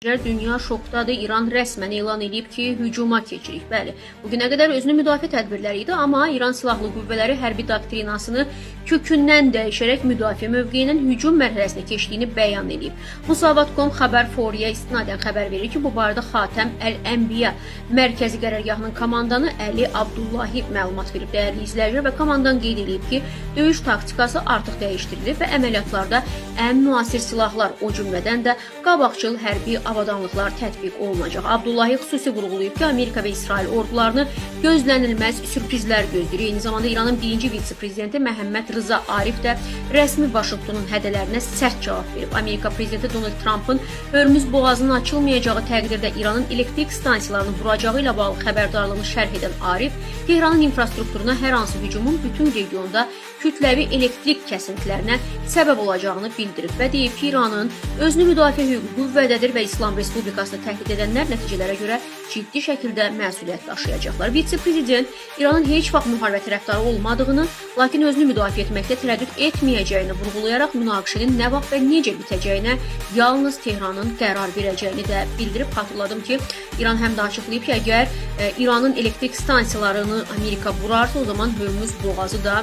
Dünya şokdadır. İran rəsmən elan edib ki, hücuma keçirik. Bəli, bugünə qədər özünü müdafiə tədbirləri idi, amma İran Silahlı Qüvvələri hərbi doktrinasını kökündən dəyişərək müdafiə mövqeyindən hücum mərhələsinə keçdiyini bəyan edib. Musavat.com xəbər Foriyə istinadən xəbər verir ki, bu barədə Xatəm Əl-Ənbiya mərkəzi qərargahının komandanı Əli Abdullahi məlumat verib dəyərli izləyicilər və komandan qeyd edib ki, döyüş taktikası artıq dəyişdirilib və əməliyyatlarda ən müasir silahlar, o cümlədən də qabaqcıl hərbi avadanlıqlar tətbiq olunacaq. Abdullahi xüsusi vurğulayıb ki, Amerika və İsrail ordularını gözlənilməz sürprizlər gözləyir. Eyni zamanda İranın birinci vitse-prezidenti Məhəmməd Rıza Arif də rəsmi Vaşinqtonun hədələrinə sərt cavab verib. Amerika prezidenti Donald Trumpın Hörmüz boğazının açılmayacağı təqdirdə İranın elektrik stansiyalarını vuracağı ilə bağlı xəbərdarlığını şərh edən Arif, Tehranın infrastrukturuna hər hansı hücumun bütün regionda kütləvi elektrik kəsintilərinə səbəb olacağını bildirib və deyib ki, İranın özünü müdafiə hüququ qüvvədədir və İslam Respublikasını təhdid edənlər nəticələrə görə ciddi şəkildə məsuliyyət daşıyacaqlar. Vitse-prezident İranın heç vaxt müharibə tərəfdarı olmadığını, lakin özünü müdafiə etməkdə tərəddüd etməyəcəyini vurğulayaraq münaqişənin nə vaxt və necə bitəcəyinə yalnız Tehranın qərar verəcəyini də bildirib. Xatırladım ki, İran həm də açıqlayıb ki, əgər İranın elektrik stansiyalarını Amerika vurarsa, o zaman Hörmüz boğazı da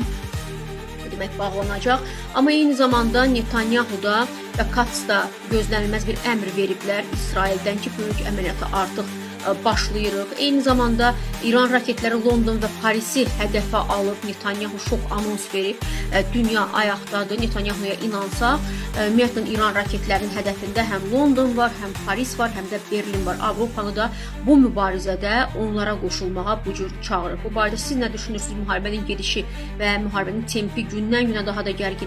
bağlanacaq. Amma eyni zamanda Netanyahu da və Katz da gözlənilməz bir əmr veriblər İsraildən ki, böyük əməliyyata artıq başlayırıq. Eyni zamanda İran raketləri London və Parisi hədəfə alıb. Netanyahu şok anons verib. Dünya ayaqdadır. Netanyahuya inansaq, ümumiyyətlə İran raketlərinin hədəfində həm London var, həm Paris var, həm də Berlin var. Avropanı da bu mübarizədə onlara qoşulmağa bu cür çağırır. Bu barədə siz nə düşünürsünüz? Müharibənin gedişi və müharibənin tempi gündən-günə daha da gərgin